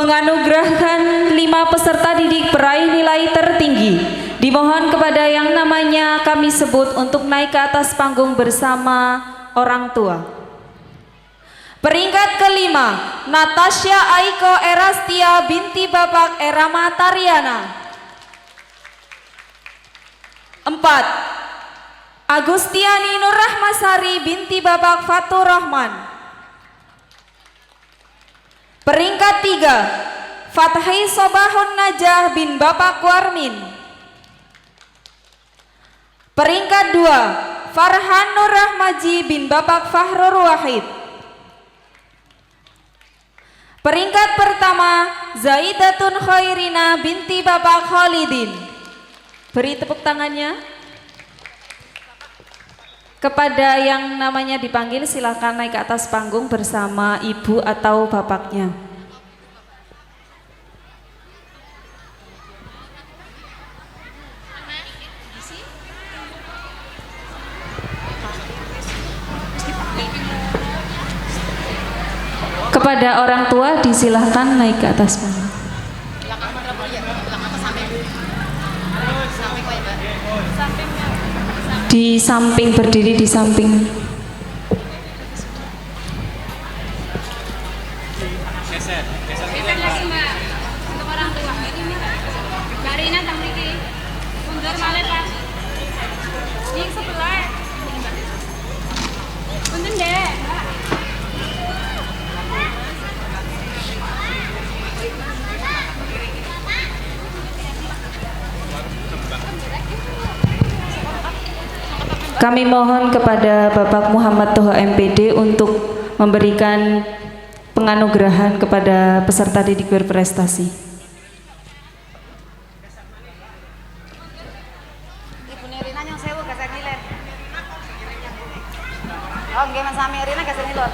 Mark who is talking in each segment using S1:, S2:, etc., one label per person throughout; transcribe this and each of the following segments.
S1: Penganugerahan 5 peserta didik peraih nilai tertinggi. Dimohon kepada yang namanya kami sebut untuk naik ke atas panggung bersama orang tua. Peringkat kelima, Natasha Aiko Erastia binti Bapak Erama Tariana. 4. Agustiani Nur Rahmasari binti Bapak Fatur Rahman. Peringkat 3, Fathai Sobahun Najah bin Bapak Warmin. Peringkat 2, Farhan Nur Rahmaji bin Bapak Fahrur Wahid. Peringkat pertama, Zaidatun Khairina binti Bapak Khalidin. Beri tepuk tangannya. Kepada yang namanya dipanggil silakan naik ke atas panggung bersama ibu atau bapaknya. Kepada orang tua disilahkan naik ke atas panggung. Di samping, berdiri di samping.
S2: Geser lagi Mbak, untuk orang tua. Mbak Rina tak memiliki mundur malah Pak. Ini sebelah. Punten deh Mbak.
S1: Kami mohon kepada Bapak Muhammad Toha MPD untuk memberikan penganugerahan kepada peserta didik berprestasi.
S3: Ibu Rina yang sewu kasih nilai. Oh, nggih Mas Sami Rina kasih nilai.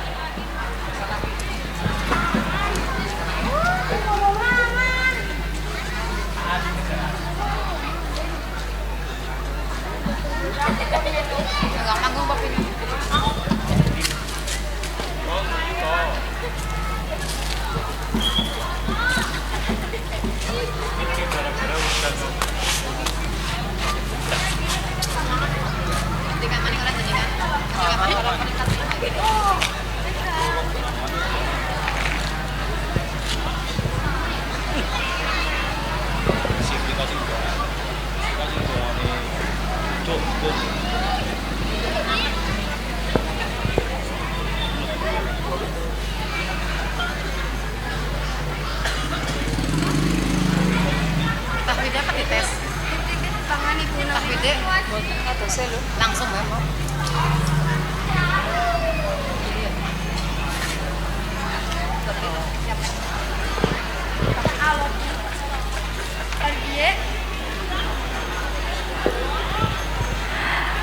S3: Langsung ya, Mbak.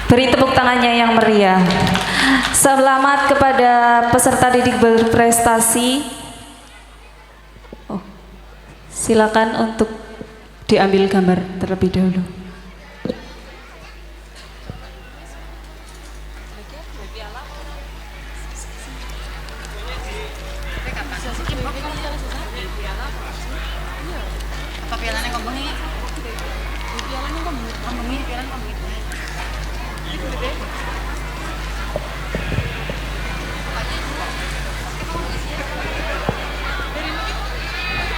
S1: Beri tepuk tangannya yang meriah. Selamat kepada peserta didik berprestasi. Silakan untuk diambil gambar terlebih dahulu.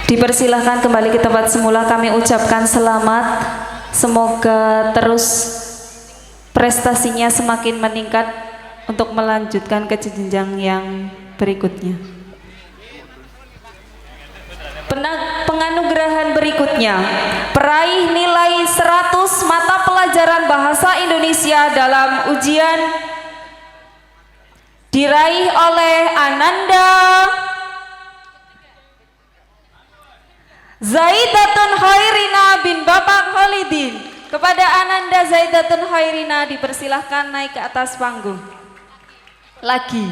S1: Dipersilahkan kembali ke tempat semula. Kami ucapkan selamat. Semoga terus prestasinya semakin meningkat untuk melanjutkan ke jenjang yang berikutnya. Penganugerahan berikutnya, peraih nilai 100 mata pelajaran bahasa Indonesia dalam ujian diraih oleh Ananda Zaidatun Khairina bin Bapak Khalidin. Kepada Ananda Zaidatun Khairina dipersilahkan naik ke atas panggung. Lagi.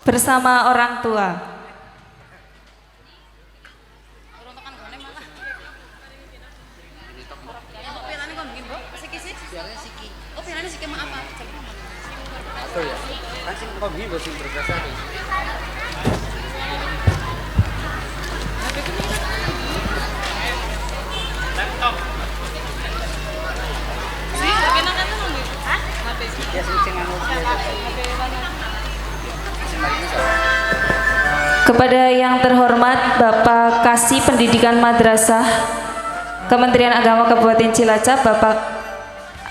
S1: Bersama orang tua.
S3: Oh,
S1: Kepada yang terhormat Bapak Kasih Pendidikan Madrasah Kementerian Agama Kabupaten Cilacap, Bapak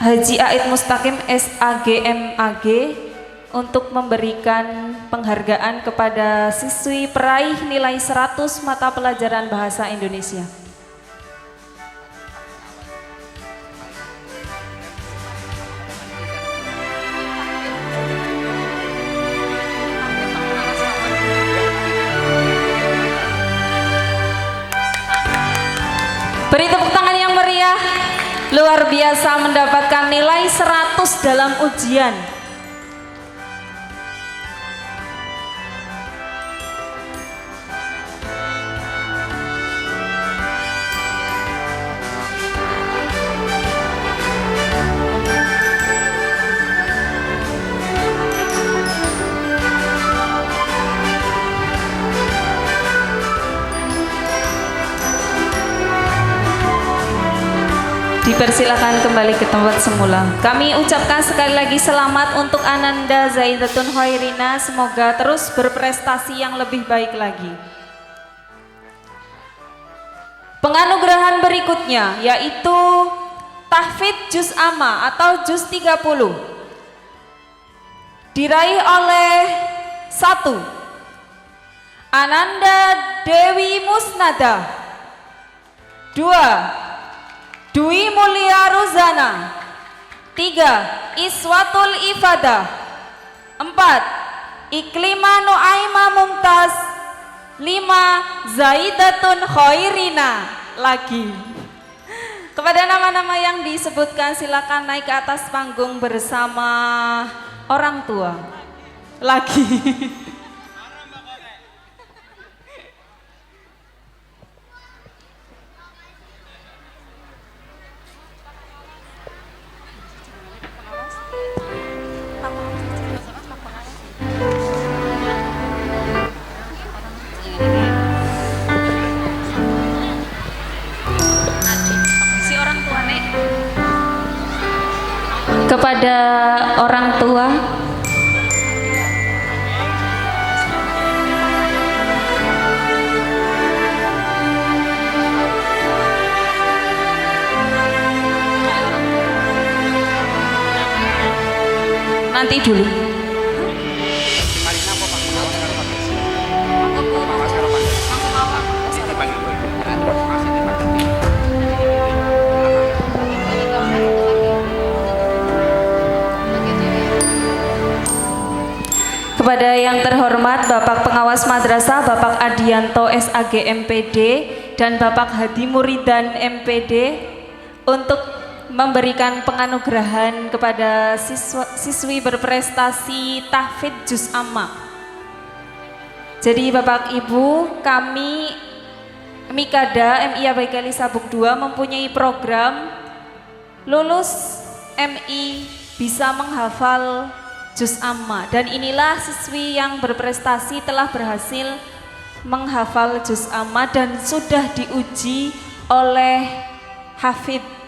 S1: Haji Aid Mustaqim SAG MAG, untuk memberikan penghargaan kepada siswi peraih nilai 100 mata pelajaran Bahasa Indonesia. Beri tepuk tangan yang meriah. Luar biasa mendapatkan nilai 100 dalam ujian. Dipersilakan kembali ke tempat semula. Kami ucapkan sekali lagi selamat untuk Ananda Zaidatun Khairina. Semoga terus berprestasi yang lebih baik lagi. Penganugerahan berikutnya yaitu Tahfidz Juz Amma atau Juz 30. Diraih oleh 1. Ananda Dewi Musnada. 2. Dwi Mulia Ruzana. 3. Iswatul Ifadah. 4. Iklima Nuaima Mumtaz. 5. Zaidatun Khairina. Lagi. Kepada nama-nama yang disebutkan silakan naik ke atas panggung bersama orang tua. Lagi. Kepada orang tua, nanti dulu. Kepada yang terhormat Bapak Pengawas Madrasah, Bapak Adianto SAG MPD dan Bapak Hadi Muridan MPD untuk memberikan penganugerahan kepada siswi berprestasi Tahfidz Juz Amma. Jadi Bapak Ibu, kami Mikada MI Abaikali Sabuk 2 mempunyai program lulus MI bisa menghafal Juz Amma, dan inilah siswi yang berprestasi telah berhasil menghafal Juz Amma dan sudah diuji oleh Hafidz.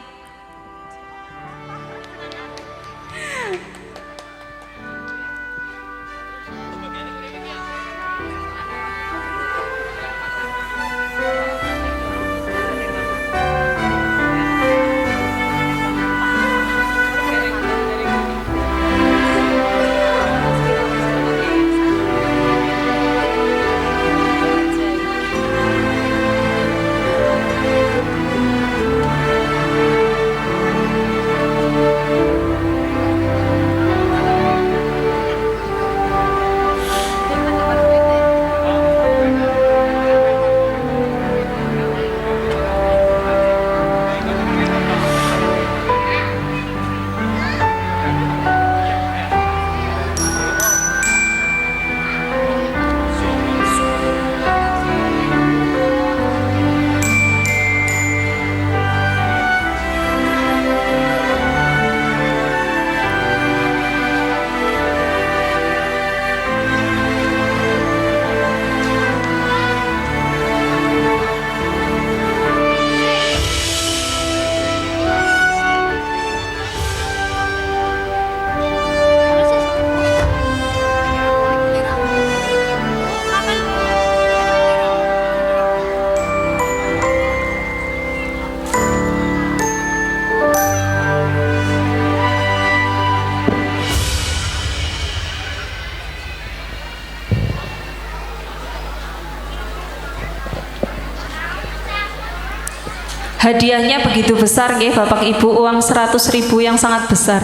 S1: Hadiahnya begitu besar nggih Bapak Ibu, uang 100.000 yang sangat besar.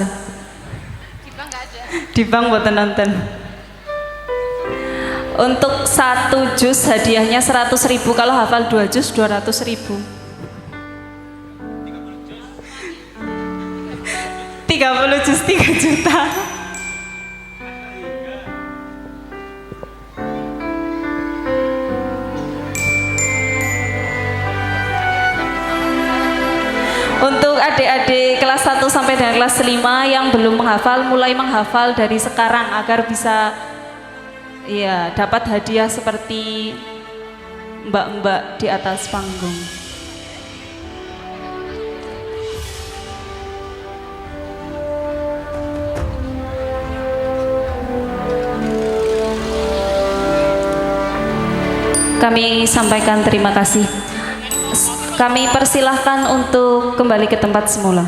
S2: Di bank nggak ada.
S1: Di bank mboten nonton. Untuk 1 jus hadiahnya 100.000, kalau hafal 2 jus 200.000. 30 jus 3 juta. Untuk adik-adik kelas 1 sampai dengan kelas 5 yang belum menghafal, mulai menghafal dari sekarang agar bisa ya dapat hadiah seperti mbak-mbak di atas panggung. Kami sampaikan terima kasih. Kami persilahkan untuk kembali ke tempat semula.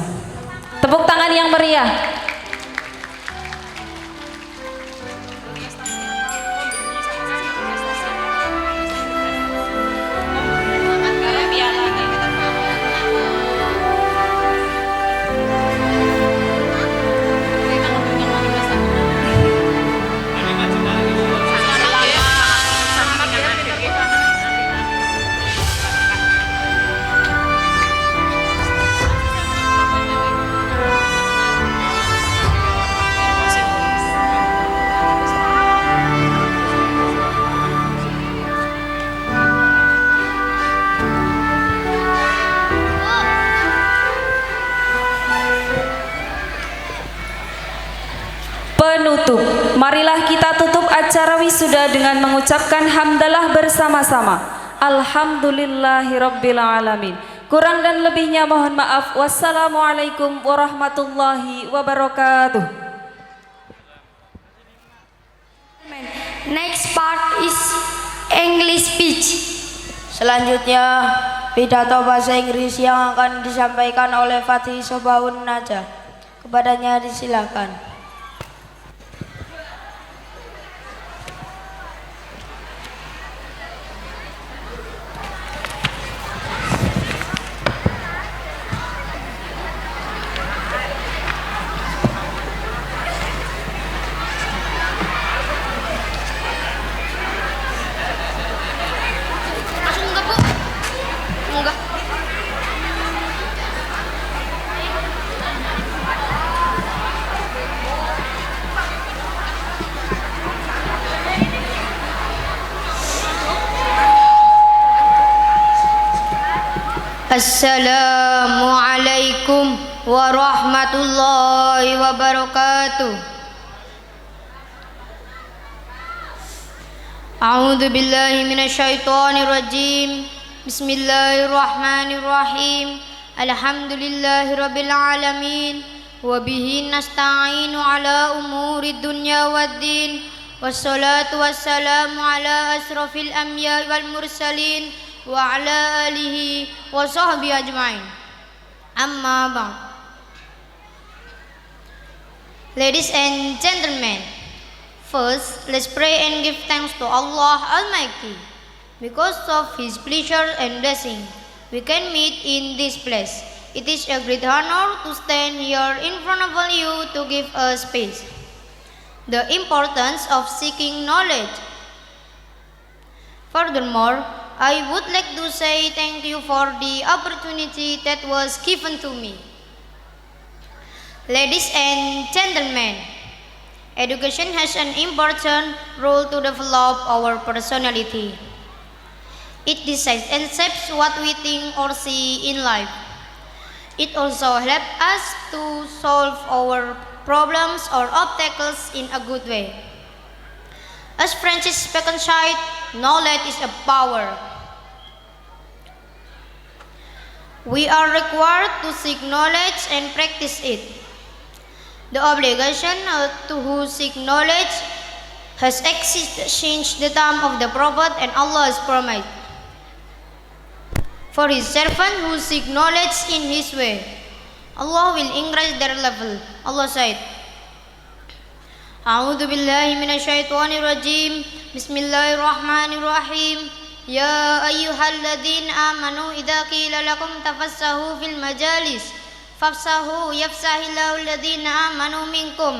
S1: Tepuk tangan yang meriah. Penutup, marilah kita tutup acara wisuda dengan mengucapkan hamdalah bersama-sama. Alhamdulillahirabbil alamin. Kurang dan lebihnya mohon maaf. Wassalamualaikum warahmatullahi wabarakatuh.
S4: Next part is English speech.
S5: Selanjutnya, pidato bahasa Inggris yang akan disampaikan oleh Fatih Sobaun Najah. Kepadanya disilakan.
S2: Masuk enggak, Bu? Enggak.
S4: Assalamualaikum warahmatullahi wabarakatuh. A'udzu billahi minasyaitonir rajim. Bismillahirrahmanirrahim. Alhamdulillahirabbil alamin. Wa bihi nasta'inu ala umuri dunya waddin. Wassalatu wassalamu ala asrofil anbiya'i wal mursalin wa ala alihi wa sahbihi ajma'in. Amma ba'd. Ladies and gentlemen, first let's pray and give thanks to Allah Almighty. Because of His pleasure and blessing, we can meet in this place. It is a great honor to stand here in front of all you to give a speech. The importance of seeking knowledge. Furthermore, I would like to say thank you for the opportunity that was given to me. Ladies and gentlemen, education has an important role to develop our personality. It decides and shapes what we think or see in life. It also helps us to solve our problems or obstacles in a good way. As Francis Bacon said, knowledge is a power. We are required to seek knowledge and practice it. The obligation to seek knowledge has existed since the time of the Prophet, and Allah has promised for His servant who seek knowledge in His way, Allah will increase their level. Allah said, A'udzu billahi minasyaitonir rajim. Bismillahirrahmanirrahim. يا أيها الذين آمنوا إذا قيل لكم تفسحوا في المجالس فافسحوا يفسح الله الذين آمنوا منكم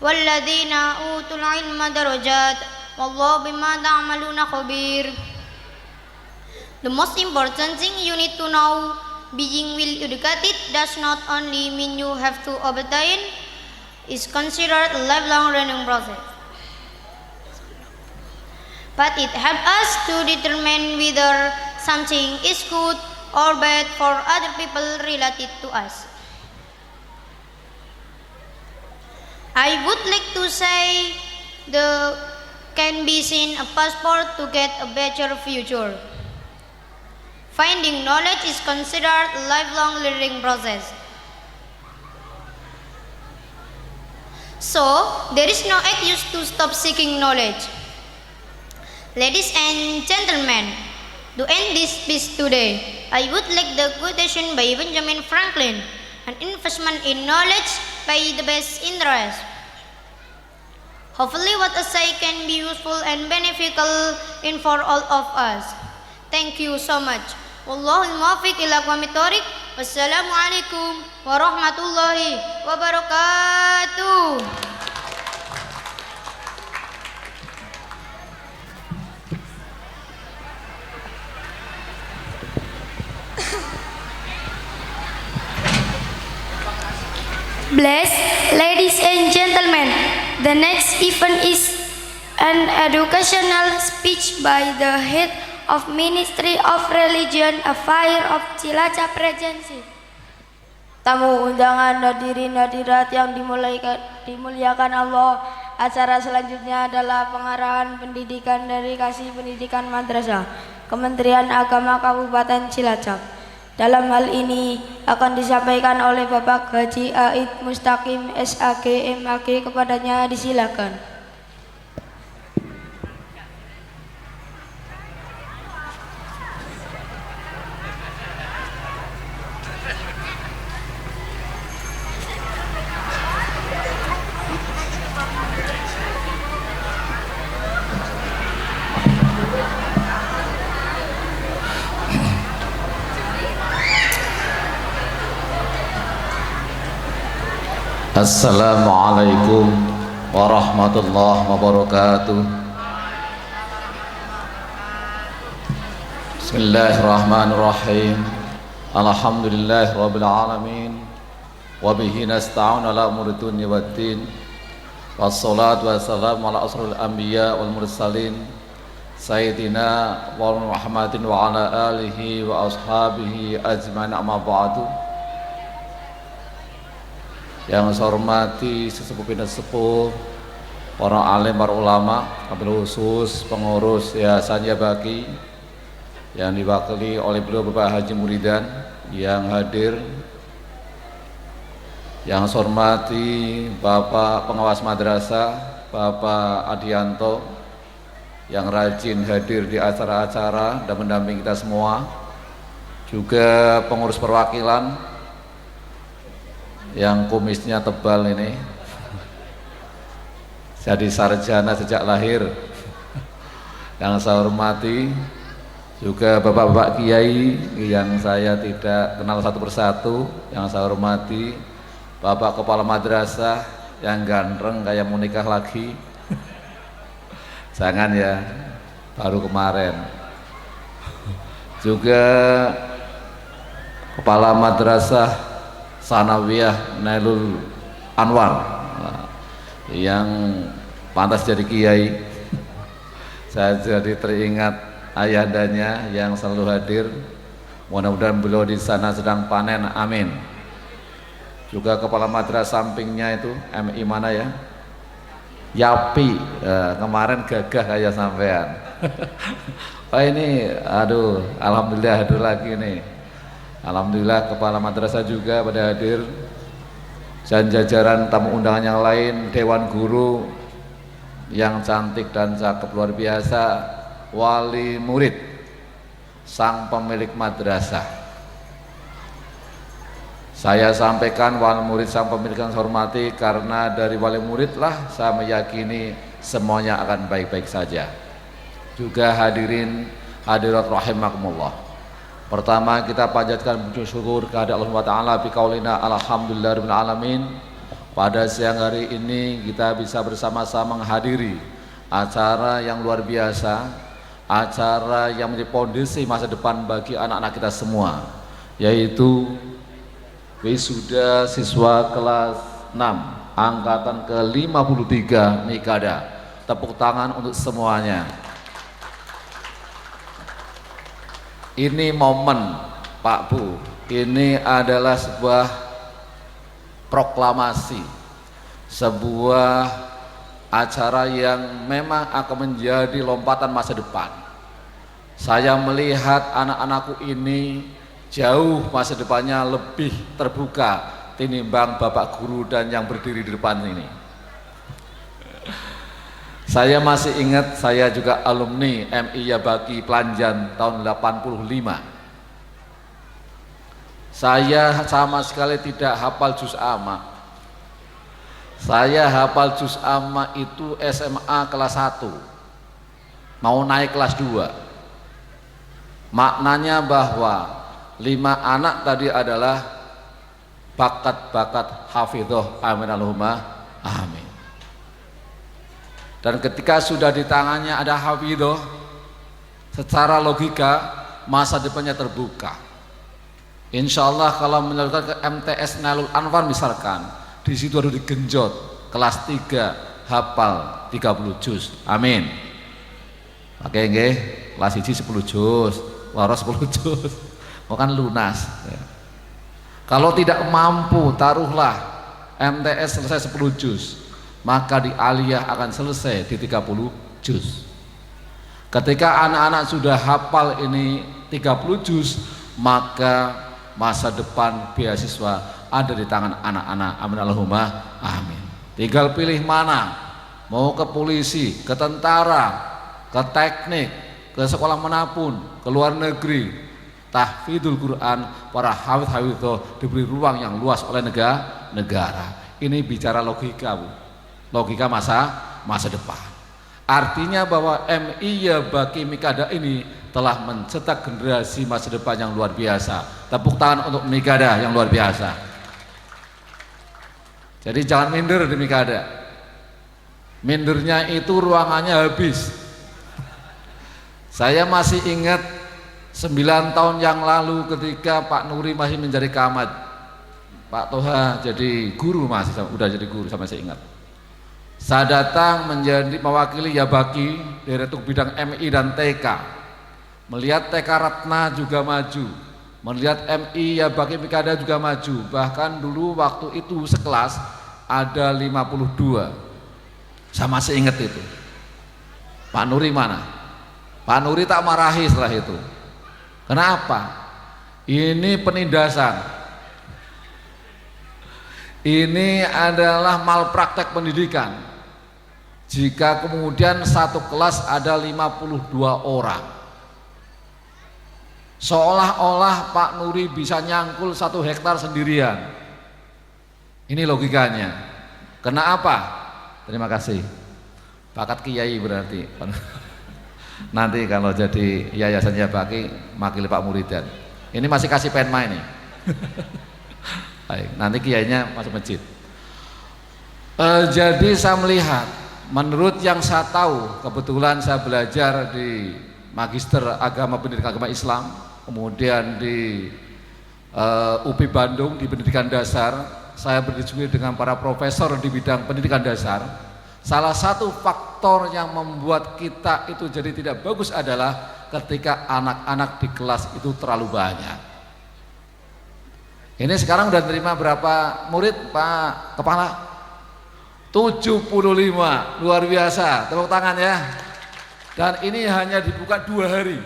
S4: والذين أوتوا العلم درجات والله بما تعملون خبير. The most important thing you need to know, being well educated does not only mean you have to obtain, is considered a lifelong learning process. But it helps us to determine whether something is good or bad for other people related to us. I would like to say the can be seen a passport to get a better future. Finding knowledge is considered a lifelong learning process. So, there is no excuse to stop seeking knowledge. Ladies and gentlemen, to end this speech today, I would like the quotation by Benjamin Franklin, an investment in knowledge by the best interest. Hopefully what I say can be useful and beneficial in for all of us. Thank you so much. Wallahul muwaffiq ila aqwamit thoriq. Wassalamualaikum warahmatullahi wabarakatuh.
S6: Blessed ladies and gentlemen, the next event is an educational speech by the head of Ministry of Religion Affairs of Cilacap Regency.
S5: Tamu undangan hadirin hadirat yang dimuliakan Allah, acara selanjutnya adalah pengarahan pendidikan dari Kasih Pendidikan Madrasah Kementerian Agama Kabupaten Cilacap. Dalam hal ini akan disampaikan oleh Bapak Haji Aid Mustaqim SAG MAG, kepadanya disilakan.
S7: Assalamualaikum warahmatullahi wabarakatuh. Bismillahirrahmanirrahim. Alhamdulillahi rabbil alamin. Wa bihi nasta'un ala umuri dunya waddin. Wassalatu wassalamu ala asrul anbiya wal mursalin Sayyidina wa Muhammadin wa ala alihi wa ashabihi ajma'in, amma ba'du. Yang saya hormati sesepuh binat sepuh, para alim, para ulama, wabil khusus pengurus Yayasan Yabaki yang diwakili oleh beliau Bapak Haji Muridan yang hadir. Yang saya hormati Bapak Pengawas Madrasah, Bapak Adianto yang rajin hadir di acara-acara dan mendampingi kita semua. Juga pengurus perwakilan yang kumisnya tebal ini, jadi sarjana sejak lahir. Yang saya hormati juga bapak-bapak kiai yang saya tidak kenal satu persatu. Yang saya hormati bapak kepala madrasah yang ganteng kayak mau nikah lagi. Jangan ya, baru kemarin. Juga kepala madrasah Sanawiyah Nailul Anwar yang pantas jadi kiai. Saya jadi teringat ayahndanya yang selalu hadir. Mudah-mudahan beliau di sana sedang panen, amin. Juga kepala madrasah sampingnya itu MI mana ya? Yapi, kemarin gagah kayak sampean. Oh ini, aduh, alhamdulillah hadir lagi nih. Alhamdulillah kepala madrasah juga pada hadir, dan jajaran tamu undangan yang lain, dewan guru yang cantik dan cakep luar biasa, wali murid, sang pemilik madrasah. Saya sampaikan wali murid sang pemilik yang saya hormati, karena dari wali murid lah saya meyakini semuanya akan baik-baik saja. Juga hadirin Hadirat rahimakumullah. Pertama kita panjatkan puji syukur kepada Allah Subhanahu wa taala bi qaulina alhamdulillahirabbil alamin. Pada siang hari ini kita bisa bersama-sama menghadiri acara yang luar biasa, acara yang menjadi fondasi masa depan bagi anak-anak kita semua, yaitu wisuda siswa kelas 6 angkatan ke-53 Mikada. Tepuk tangan untuk semuanya. Ini momen Pak Bu, ini adalah sebuah proklamasi, sebuah acara yang memang akan menjadi lompatan masa depan. Saya melihat anak-anakku ini jauh masa depannya lebih terbuka tinimbang bapak guru dan yang berdiri di depan ini. Saya masih ingat, saya juga alumni MI Yabaki Pelanjan tahun 85. Saya sama sekali tidak hafal juz amma. Saya hafal juz amma itu SMA kelas 1, mau naik kelas 2. Maknanya bahwa 5 anak tadi adalah bakat-bakat hafidhoh, amin Allahumma amin. Dan ketika sudah di tangannya ada hafidhoh, secara logika masa depannya terbuka. Insya Allah kalau menyalurkan ke MTS Nailul Anwar misalkan, di situ harus digenjot kelas 3 hafal 30 juz, amin. Oke nggih, kelas 1 10 juz, waras 10 juz, mau kan lunas. Kalau tidak mampu, taruhlah MTS selesai 10 juz, maka di aliyah akan selesai di 30 juz. Ketika anak-anak sudah hafal ini 30 juz, maka masa depan beasiswa ada di tangan anak-anak, amin Allahumma amin. Tinggal pilih mana, mau ke polisi, ke tentara, ke teknik, ke sekolah manapun, ke luar negeri, tahfidzul Quran, para hafidh-hafidhoh diberi ruang yang luas oleh negara. Ini bicara logika, Bu. Logika masa depan. Artinya bahwa MI Yabaki Mikada ini telah mencetak generasi masa depan yang luar biasa. Tepuk tangan untuk Mikada yang luar biasa. Jadi jangan minder di Mikada. Mindernya itu ruangannya habis. Saya masih ingat 9 tahun yang lalu ketika Pak Nuri masih menjadi camat, Pak Toha jadi guru, masih udah jadi guru, sama saya ingat. Saya datang menjadi mewakili Yabaki Direktur Bidang MI dan TK, melihat TK Ratna juga maju, melihat MI Yabaki Mikada juga maju. Bahkan dulu waktu itu sekelas ada 52. Saya masih ingat itu. Pak Nuri mana? Pak Nuri tak marahi setelah itu. Kenapa? Ini penindasan. Ini adalah malpraktek pendidikan. Jika kemudian satu kelas ada 52 orang, seolah-olah Pak Nuri bisa nyangkul 1 hektar sendirian. Ini logikanya. Kenapa? Terima kasih. Bakat kiai berarti. Nanti kalau jadi yayasan Yabaki makili Pak Muridan. Ini masih kasih penma ini. Baik, nanti kiainya masuk masjid. Jadi saya melihat, menurut yang saya tahu, kebetulan saya belajar di Magister Agama Pendidikan Agama Islam, kemudian di UPI Bandung di pendidikan dasar, saya berdiskusi dengan para profesor di bidang pendidikan dasar. Salah satu faktor yang membuat kita itu jadi tidak bagus adalah ketika anak-anak di kelas itu terlalu banyak. Ini sekarang udah terima berapa murid Pak Kepala? 75, luar biasa, tepuk tangan ya. Dan ini hanya dibuka 2 hari,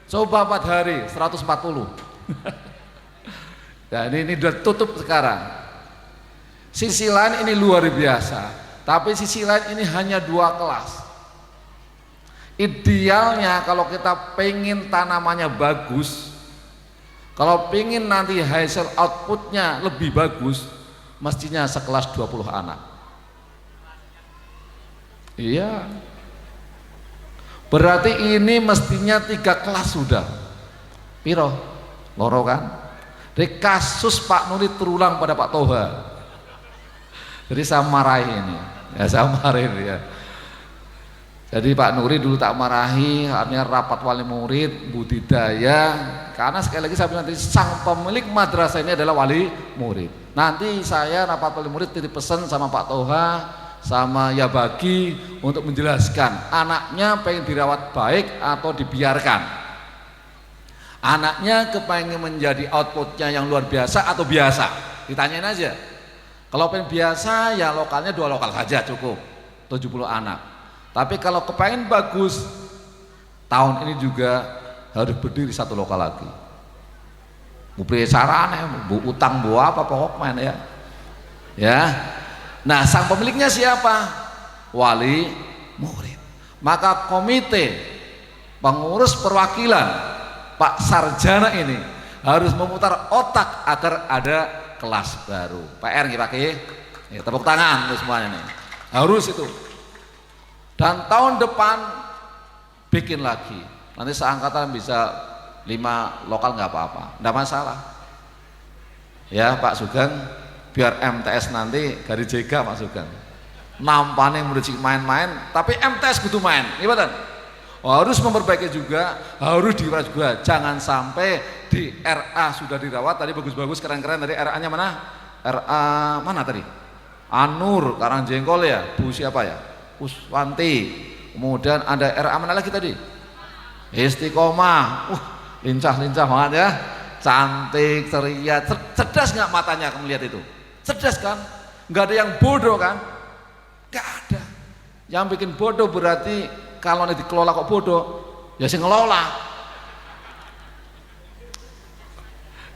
S7: coba 4 hari, 140. Dan ini udah tutup sekarang. Sisi lain ini luar biasa, tapi sisi lain ini hanya 2 kelas. Idealnya kalau kita pengen tanamannya bagus, kalau pengen nanti hasil outputnya lebih bagus, mestinya sekelas 20 anak. Iya. Berarti ini mestinya 3 kelas sudah. Piro? Loro kan? Dari kasus Pak Nuri terulang pada Pak Toha. Jadi saya marahi ini. Ya saya marahi ya. Jadi Pak Nuri dulu tak marahi, artinya rapat wali murid, budidaya. Karena sekali lagi saya bilang nanti sang pemilik madrasah ini adalah wali murid. Nanti saya rapat wali murid titip pesan sama Pak Toha, sama ya bagi untuk menjelaskan anaknya pengen dirawat baik atau dibiarkan. Anaknya kepengen menjadi outputnya yang luar biasa atau biasa, ditanyain aja. Kalau pengen biasa ya lokalnya 2 lokal saja cukup, 70 anak. Tapi kalau kepengen bagus, tahun ini juga harus berdiri 1 lokal lagi. Beri sarane, bu utang bu apa pokoknya ya. Nah sang pemiliknya siapa? Wali murid. Maka komite pengurus perwakilan Pak Sarjana ini harus memutar otak agar ada kelas baru. PR nih pakai, ya, tepuk tangan untuk semuanya nih. Harus itu. Dan tahun depan bikin lagi. Nanti seangkatan bisa 5 lokal nggak apa-apa, nggak masalah. Ya Pak Sugeng, biar MTS nanti garis jaga Pak Sugeng. Nampane murid main-main, tapi MTS kudu main. Iya betul. Harus memperbaiki juga, harus dirawat juga. Jangan sampai di RA sudah dirawat, tadi bagus-bagus, keren-keren. Tadi RA-nya mana? RA mana tadi? Anur, Karangjengkol ya, Bu siapa ya? Uswanti. Kemudian ada RA mana lagi tadi? Istiqomah. Lincah-lincah banget ya. Cantik, ceria, cerdas nggak matanya melihat itu? Cerdas kan? Nggak ada yang bodoh kan? Nggak ada. Yang bikin bodoh berarti kalau ini dikelola kok bodoh, ya sing ngelola.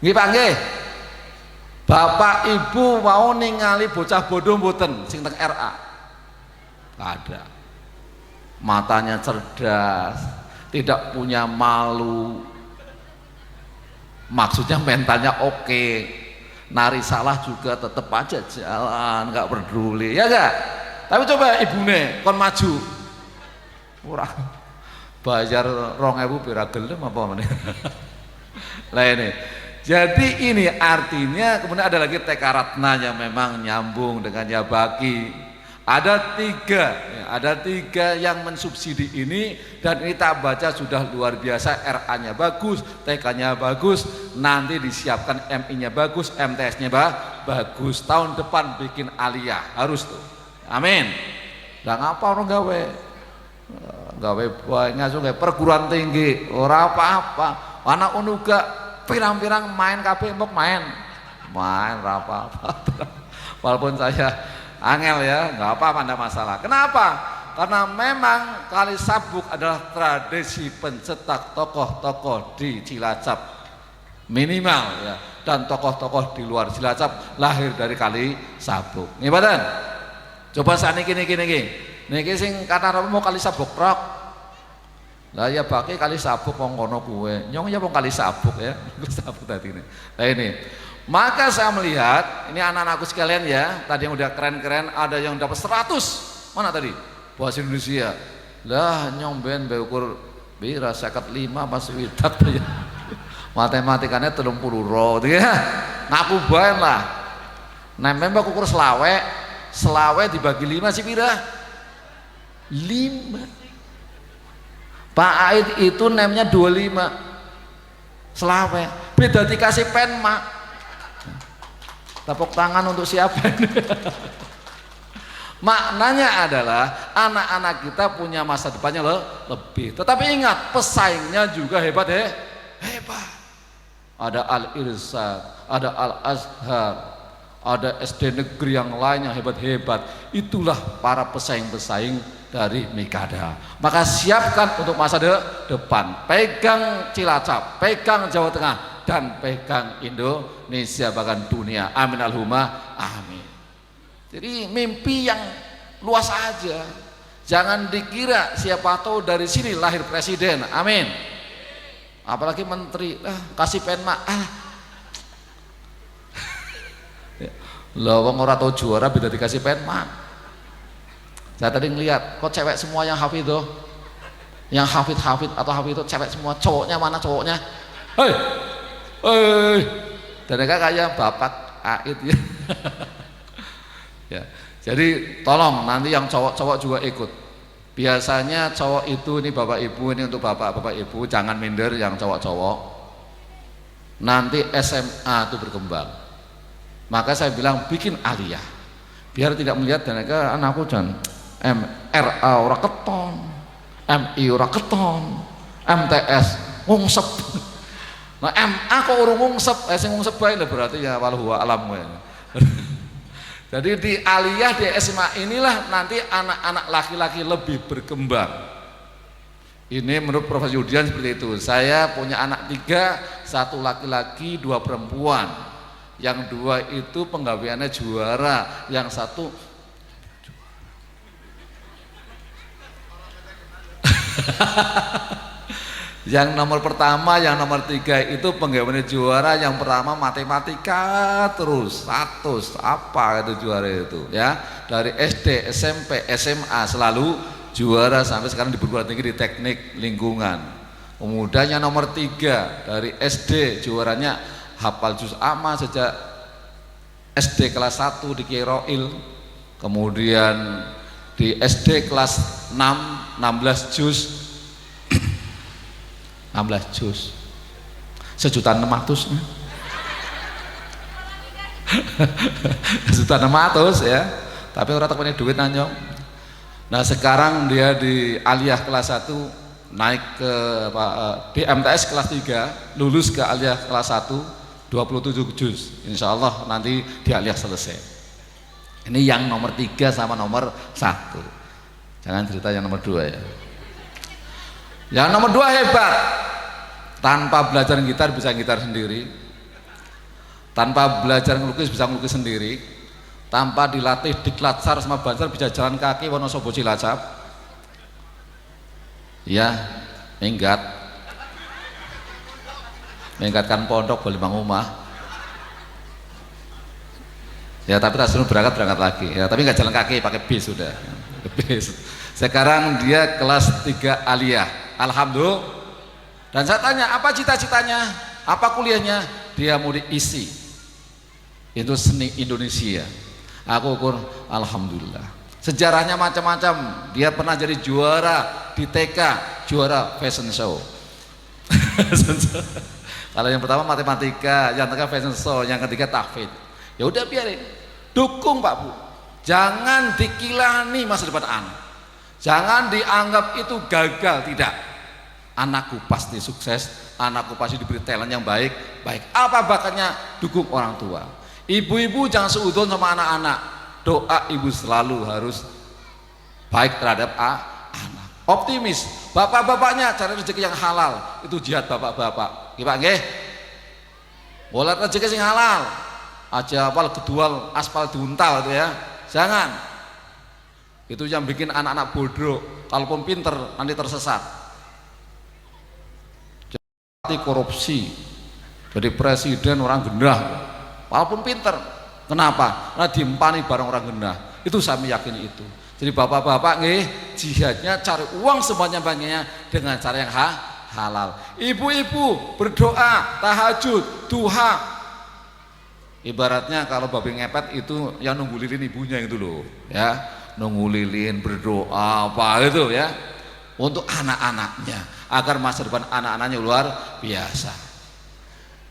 S7: Nggih Pak nggih. Bapak Ibu mau ningali bocah bodoh mboten sing teng RA? Nggak ada. Matanya cerdas, tidak punya malu. Maksudnya mentalnya oke. Nari salah juga tetep aja jalan, nggak peduli, ya enggak? Tapi coba ibune kon maju. Ora bayar 2.000 pira gelem apa meneh. Lah ini. Jadi ini artinya kemudian ada lagi TK Ratna yang memang nyambung dengan Yabaki. Ada 3 yang mensubsidi ini, dan ini tak baca sudah luar biasa. RA-nya bagus, TK-nya bagus, nanti disiapkan MI-nya bagus, MTS-nya bagus. Tahun depan bikin aliyah, harus tuh. Amin. Lah ngapa orang gawe ngasuh gawe perguruan tinggi, ora apa-apa. Anak unuga pirang-pirang main kabeh mbok main ora apa-apa. Walaupun saya angel ya, nggak apa-apa, nggak masalah. Kenapa? Karena memang Kali Sabuk adalah tradisi pencetak tokoh-tokoh di Cilacap minimal ya, dan tokoh-tokoh di luar Cilacap lahir dari Kali Sabuk. Nih badan, coba saat niki sing kata apa mau Kali Sabuk rok. Lah ya pakai Kali Sabuk wong kono kuwe, nyong ya wong Kali Sabuk ya, Sabuk tadi ini. Nah ini. Maka saya melihat, ini anak-anakku sekalian ya, tadi yang udah keren-keren, ada yang dapat 100, mana tadi? Bahasa Indonesia. Lah nyomben beukur bira 55 pas widak ya. Matematikanya 30 ro, ya. Ngaku bae lah. Nembe mbak ukur selawe dibagi 5 sih pira? 5. Pak Aid itu nemnya 25. Selawe. Beda dikasih pen mak. Tepuk tangan untuk siapa ini? Maknanya adalah anak-anak kita punya masa depannya lebih. Tetapi ingat, pesaingnya juga hebat hebat. Ada Al-Irsyad, ada Al-Azhar, ada SD negeri yang lain yang hebat-hebat. Itulah para pesaing-pesaing dari Mikada. Maka siapkan untuk masa depan. Pegang Cilacap, pegang Jawa Tengah, dan pegang Indonesia bahkan dunia. Amin Allahumma amin. Jadi mimpi yang luas aja. Jangan dikira siapa tahu dari sini lahir presiden. Amin. Apalagi menteri, kasih pen mak. Lah wong ora tau juara beda dikasih pen mak. Saya tadi ngeliat kok cewek semua yang hafidhoh. Yang hafid atau hafid itu cewek semua, cowoknya mana cowoknya? Hei, dan mereka kayak bapak Aid ya. Ya, jadi tolong nanti yang cowok-cowok juga ikut. Biasanya cowok itu, ini bapak ibu, ini untuk bapak ibu, jangan minder yang cowok-cowok. Nanti SMA itu berkembang. Maka saya bilang bikin aliyah, biar tidak melihat dan mereka anakku dan MRA ora keton, MI ora keton, MTS ngungsep. Nah MA kok urung ngungsep, sing ngungsep bae berarti ya wallahu alam. Jadi di aliyah di SMA inilah nanti anak-anak laki-laki lebih berkembang. Ini menurut Profesor Yudian seperti itu. Saya punya anak 3, 1 laki-laki 2 perempuan. Yang 2 itu penggaweannya juara, yang 1 yang nomor pertama, yang nomor 3 itu penggaweannya juara. Yang pertama matematika terus 100 apa itu juara itu ya, dari SD, SMP, SMA selalu juara sampai sekarang di perguruan tinggi di teknik lingkungan. Kemudian yang nomor 3 dari SD juaranya hafal juz amma sejak SD kelas 1 di Kiai Roil. Kemudian di SD kelas 6 16 juz 16 juz 1.600.000 1.600.000 ya, tapi orang tak punya duit nanyong. Nah sekarang dia di aliyah kelas 1 naik ke di MTS kelas 3, lulus ke aliyah kelas 1 27 juz, insya Allah nanti di aliyah selesai. Ini yang nomor 3 sama nomor 1, jangan cerita yang nomor 2 ya. Yang nomor 2 hebat, tanpa belajar gitar bisa gitar sendiri, tanpa belajar ngelukis bisa ngelukis sendiri, tanpa dilatih diklat sar sama banser bisa jalan kaki Wonosobo Cilacap ya, menggatkan pondok balik mangumah ya, tapi tak suruh berangkat lagi ya, tapi nggak jalan kaki, pakai bis sudah bis. Sekarang dia kelas 3 aliyah, alhamdulillah. Dan saya tanya apa cita-citanya, apa kuliahnya, dia mau diisi itu seni Indonesia. Aku ukur alhamdulillah. Sejarahnya macam-macam, dia pernah jadi juara di TK, juara fashion show. Kalau yang pertama matematika, yang kedua fashion show, yang ketiga tahfidz. Ya udah biarin, dukung Pak Bu, jangan dikilani masa depan anak, jangan dianggap itu gagal, tidak. Anakku pasti sukses, anakku pasti diberi talent yang baik. Apa bakatnya, dukung orang tua. Ibu-ibu jangan seudon sama anak-anak, doa ibu selalu harus baik terhadap anak. Optimis, bapak-bapaknya cari rezeki yang halal, itu jihad bapak-bapak. Gimana nggih? Boleh rezeki yang halal, aja apal kedual aspal diuntal itu ya, jangan. Itu yang bikin anak-anak bodoh, kalaupun pinter nanti tersesat. Korupsi, jadi presiden orang gendah, walaupun pinter, kenapa? Karena diempani barang orang gendah. Itu saya meyakini itu. Jadi bapak-bapak nih jihadnya cari uang sebanyak-banyaknya dengan cara yang halal. Ibu-ibu berdoa, tahajud, duha. Ibaratnya kalau babi ngepet itu yang nunggu lilin ibunya itu loh, ya, nunggu lilin berdoa apa itu ya, untuk anak-anaknya, agar masa depan anak-anaknya luar biasa.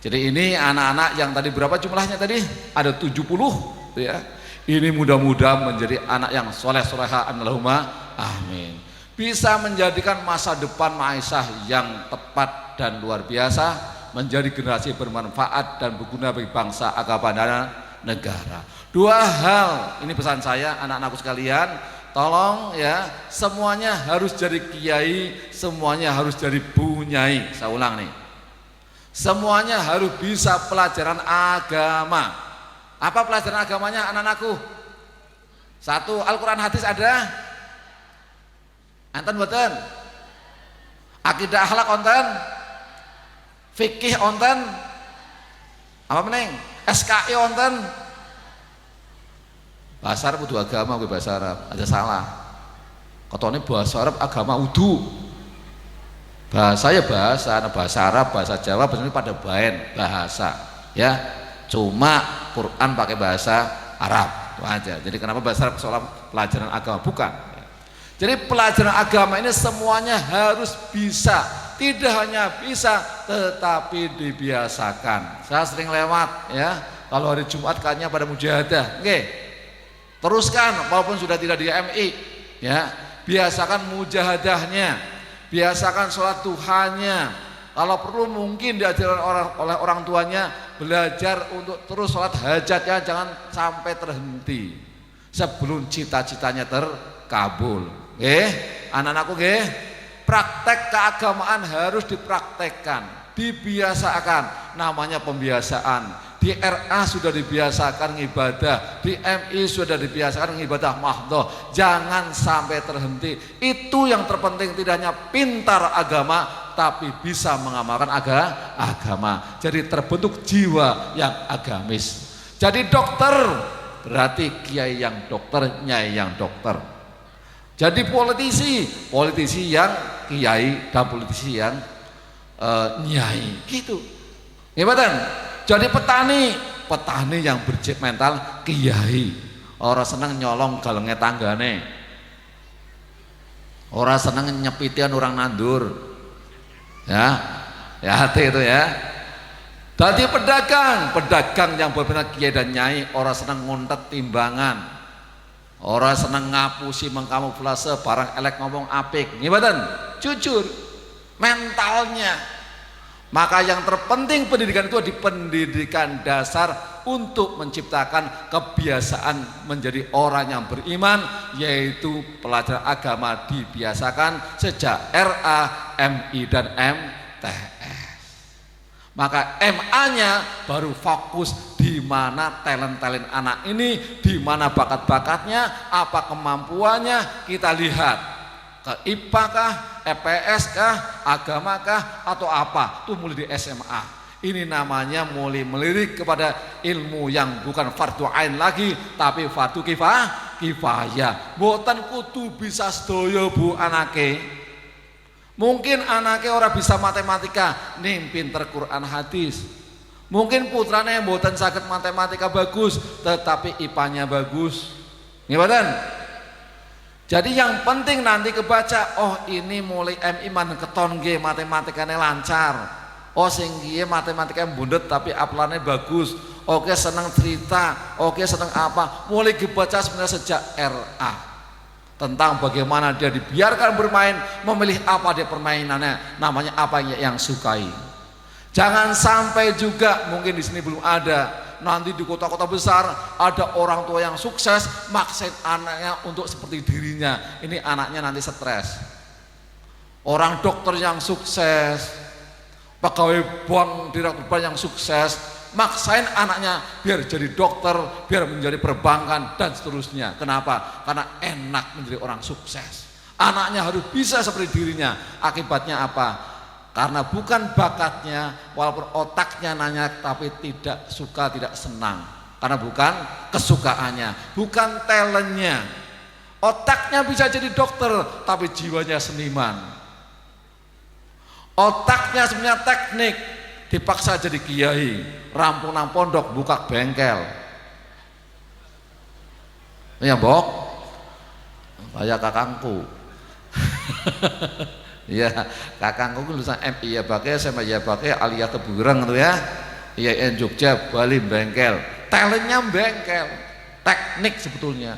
S7: Jadi ini anak-anak yang tadi berapa jumlahnya tadi? Ada 70 ya. Ini mudah-mudahan menjadi anak yang soleh-soleha, Allahumma amin. Bisa menjadikan masa depan Aisyah yang tepat dan luar biasa, menjadi generasi bermanfaat dan berguna bagi bangsa, agama dan negara. 2 hal, ini pesan saya anak-anakku sekalian, tolong ya, semuanya harus jadi kiai, semuanya harus jadi bunyai. Saya ulang nih, semuanya harus bisa pelajaran agama. Apa pelajaran agamanya anak-anakku? 1, Al-Quran hadis ada? Anten boten? Akidah akhlak onten? Fikih onten? Apa meneng? SKI onten? Bahasa Arab kudu agama, gue bahasa Arab aja salah. Katanya bahasa Arab agama udu. Bahasa ya bahasa, bahasa Arab, bahasa Jawa, bahasa ini pada baen bahasa, ya. Cuma Quran pakai bahasa Arab, itu aja. Jadi kenapa bahasa Arab soal pelajaran agama? Bukan. Jadi pelajaran agama ini semuanya harus bisa, tidak hanya bisa, tetapi dibiasakan. Saya sering lewat, ya. Kalau hari Jumat kayaknya pada mujahadah, oke. Teruskan, walaupun sudah tidak di MI, ya. Biasakan mujahadahnya. Biasakan sholat duhanya. Kalau perlu mungkin diajarkan oleh orang tuanya, belajar untuk terus sholat hajatnya, jangan sampai terhenti sebelum cita-citanya terkabul. Anak-anakku, praktek keagamaan harus dipraktekkan, dibiasakan. Namanya pembiasaan. Di RA sudah dibiasakan ibadah, di MI sudah dibiasakan ibadah mahdhah. Jangan sampai terhenti. Itu yang terpenting, tidak hanya pintar agama, tapi bisa mengamalkan agama. Jadi terbentuk jiwa yang agamis. Jadi dokter berarti kiai yang dokter, nyai yang dokter. Jadi politisi yang kiai, dan politisi yang nyai, gitu. Gimana? Jadi petani yang berjik mental kiai. Orang seneng nyolong galengnya tanggane. Orang seneng nyepitian orang nandur. Ya hati itu ya. Jadi pedagang yang berbeda kiai dan nyai, orang seneng nguntet timbangan. Orang seneng ngapusi mengkamuflase barang elek ngomong apik. Gimana? Jujur mentalnya. Maka yang terpenting pendidikan itu di pendidikan dasar untuk menciptakan kebiasaan menjadi orang yang beriman, yaitu pelajaran agama dibiasakan sejak RA, MI dan MTS. Maka MA-nya baru fokus di mana talent-talent anak ini, di mana bakat-bakatnya, apa kemampuannya, kita lihat. Ke IPA kah, EPS kah, agama kah, atau apa? Itu mulai di SMA. Ini namanya mulai melirik kepada ilmu yang bukan fardu ain lagi, tapi fardu kifayah. Mboten kudu bisa sedaya Bu anake. Mungkin anake ora bisa matematika, ning pinter Quran hadis. Mungkin putrane mboten saged matematika bagus, tetapi IPA-nya bagus. Nggih. Jadi yang penting nanti kebaca, oh ini mulai MI man keton nggih matematikanya lancar. Oh sing nggih matematikanya bundet tapi aplane bagus. Oke seneng cerita, oke seneng apa. Mulai kebaca sebenarnya sejak RA. Tentang bagaimana dia dibiarkan bermain, memilih apa dia permainannya, namanya apa yang sukai. Jangan sampai juga mungkin di sini belum ada. Nanti di kota-kota besar ada orang tua yang sukses maksain anaknya untuk seperti dirinya. Ini anaknya nanti stres. Orang dokter yang sukses, pegawai bank, direktur bank yang sukses, maksain anaknya biar jadi dokter, biar menjadi perbankan dan seterusnya. Kenapa? Karena enak menjadi orang sukses. Anaknya harus bisa seperti dirinya. Akibatnya apa? Karena bukan bakatnya, walaupun otaknya nanya, tapi tidak suka, tidak senang. Karena bukan kesukaannya, bukan talentnya. Otaknya bisa jadi dokter, tapi jiwanya seniman. Otaknya sebenarnya teknik, dipaksa jadi kiai, rampung nang pondok, buka bengkel. Ya Bok, kayak kakangku. Iya, kakangku lulusan MI ya pakai, SMA ya pakai, Alia Tebureng itu ya. IAIN Jogja, Bali bengkel. Talentnya bengkel, teknik sebetulnya.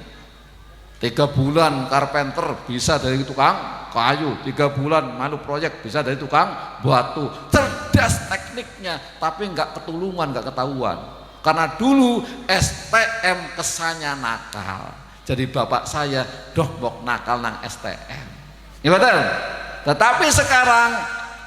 S7: 3 bulan carpenter bisa dari tukang kayu, 3 bulan malu proyek bisa dari tukang batu. Cerdas tekniknya, tapi enggak ketulungan, enggak ketahuan. Karena dulu STM kesannya nakal. Jadi bapak saya doh nakal nang STM. Ya betul? Tetapi sekarang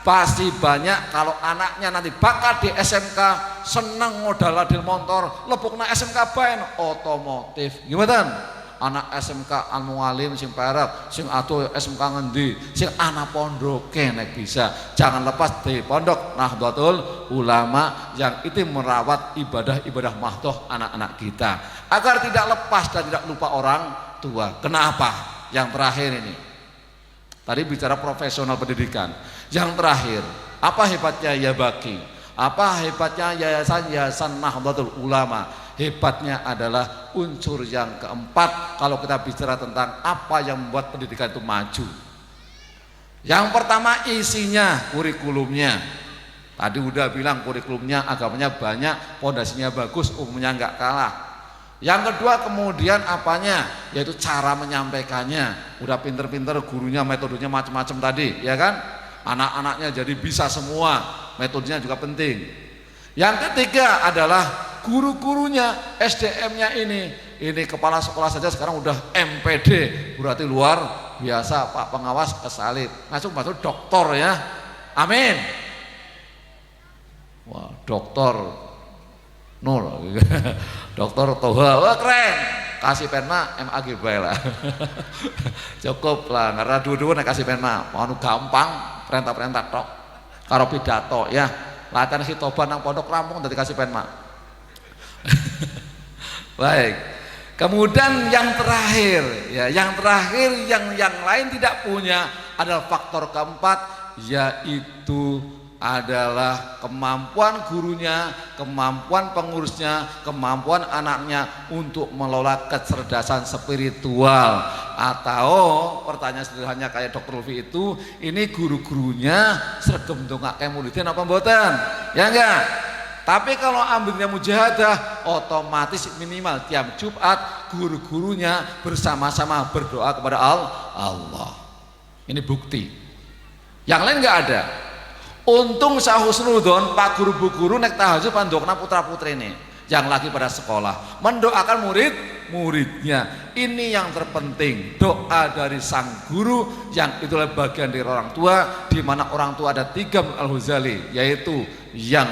S7: pasti banyak kalau anaknya nanti bakat di SMK, seneng modal adil motor, lebokna SMK baen otomotif. Gimana? Anak SMK Al-Mualim sing perak, sing atuh SMK ngendi, sing anak pondoke nek bisa. Jangan lepas di pondok Nahdlatul Ulama yang itu merawat ibadah-ibadah mahdhah anak-anak kita agar tidak lepas dan tidak lupa orang tua. Kenapa? Yang terakhir ini. Tadi bicara profesional pendidikan. Yang terakhir, apa hebatnya Yabaki? Apa hebatnya Yayasan Nahdlatul Ulama? Hebatnya adalah unsur yang keempat kalau kita bicara tentang apa yang membuat pendidikan itu maju. Yang pertama isinya, kurikulumnya. Tadi udah bilang kurikulumnya, agamanya banyak, pondasinya bagus, umumnya nggak kalah. Yang kedua kemudian apanya, yaitu cara menyampaikannya. Udah pinter-pinter gurunya, metodenya macam-macam tadi, ya kan? Anak-anaknya jadi bisa semua, metodenya juga penting. Yang ketiga adalah guru-gurunya, SDM-nya ini kepala sekolah saja sekarang udah MPD, berarti luar biasa. Pak pengawas kesalip, masuk doktor ya, amin. Wah, doktor Nur, dokter Toha, wah keren, kasih penma MAG bae lah. Cukup lah, karena dua-dua kasih penma, mau gampang, perintah-perintah tok, karo pidato ya, latihan khitoban nang pondok rampung dari kasih penma. Baik, kemudian yang terakhir ya, yang lain tidak punya adalah faktor keempat, yaitu adalah kemampuan gurunya, kemampuan pengurusnya, kemampuan anaknya untuk mengelola kecerdasan spiritual. Atau pertanyaan sederhananya kayak Dr. Lutfi itu, ini guru-gurunya sregem ndongake muridnya apa mboten? Ya enggak? Tapi kalau ambilnya mujahadah, otomatis minimal tiap Jumat guru-gurunya bersama-sama berdoa kepada Allah. Ini bukti. Yang lain enggak ada. Untung sahusnudon Pak guru bu guru nek tahajud pandokna putra putri ini yang lagi pada sekolah mendoakan muridnya. Ini yang terpenting, doa dari sang guru yang itulah bagian dari orang tua, di mana orang tua ada 3 al-Ghazali, yaitu yang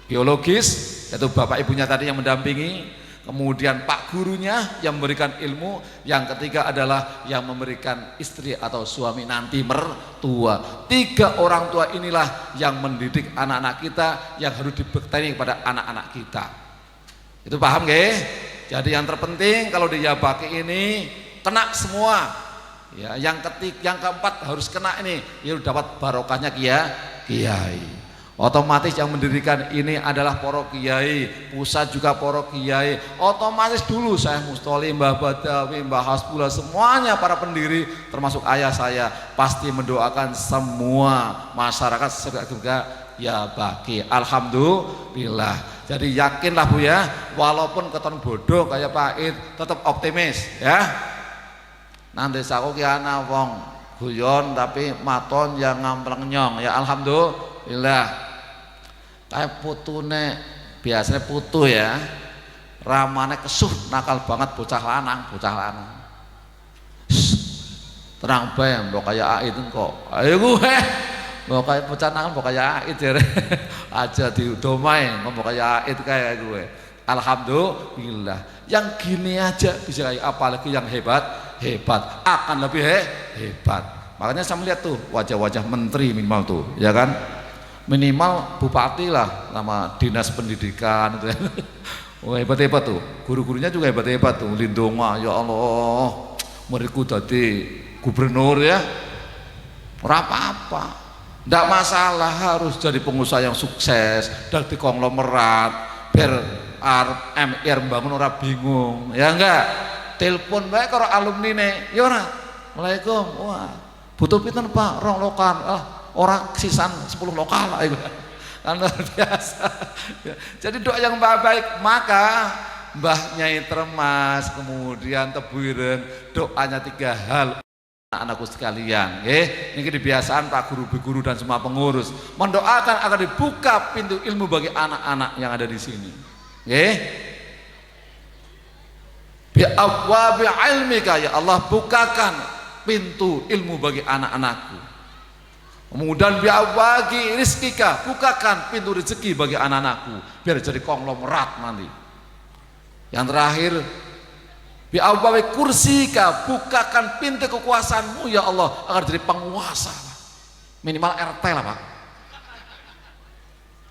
S7: biologis, yaitu bapak ibunya tadi yang mendampingi, kemudian pak gurunya yang memberikan ilmu, yang ketiga adalah yang memberikan istri atau suami nanti mertua. 3 orang tua inilah yang mendidik anak-anak kita, yang harus dibekti kepada anak-anak kita. Itu paham nggih? Jadi yang terpenting kalau di Yabaki ini kena semua. Ya, yang keempat harus kena ini, ya dapat barokahnya kiai. Otomatis yang mendirikan ini adalah para kiai, pusat juga para kiai. Otomatis dulu saya Mustoli, Mbah Badawi, Mbah Hasbullah, semuanya para pendiri termasuk ayah saya pasti mendoakan semua masyarakat juga Yabaki. Alhamdulillah. Jadi yakinlah Bu ya, walaupun keton bodoh kayak pahit, tetap optimis ya. Nanti saku ki ana wong guyon tapi maton yang ngampleng nyong ya, alhamdulillah. Kayak putune biasanya putu ya, ramane kesuh, nakal banget bocah lanang. Tenang bae mbok kaya Ait kok. Ayo gue mbok kaya bocah nakal mbok kaya Ait jare. Aja diudomai mbok kaya Ait kayak gue. Alhamdulillah. Yang gini aja bisa kayak apalagi yang hebat akan lebih hebat. Makanya saya melihat tuh wajah-wajah menteri minimal tuh, ya kan? Minimal bupati lah, nama dinas pendidikan itu ya. Oh, hebat-hebat tuh, guru-gurunya juga hebat-hebat tuh. Lindunga, ya Allah, muridku jadi gubernur ya, ora apa-apa, ndak masalah, harus jadi pengusaha yang sukses dan di konglomerat biar MR bangun ora bingung, ya enggak? Telepon bae karo alumni nih, ya ora, Assalamualaikum, wah butuh pinten Pak, 2 lokal, orang sisan 10 lokal kan luar biasa. Jadi doa yang baik, maka Mbah Nyai Termas kemudian Tebuireng doanya 3 hal. Anak-anakku sekalian, ini kebiasaan Pak guru dan semua pengurus mendoakan agar dibuka pintu ilmu bagi anak-anak yang ada di sini. Bi abwabi ilmika, ya Allah bukakan pintu ilmu bagi anak-anakku. Kemudian biawagi rizkika, bukakan pintu rezeki bagi anak-anakku biar jadi konglomerat nanti. Yang terakhir, biawagi kursika, bukakan pintu kekuasaanmu ya Allah agar jadi penguasa. Minimal RT lah Pak.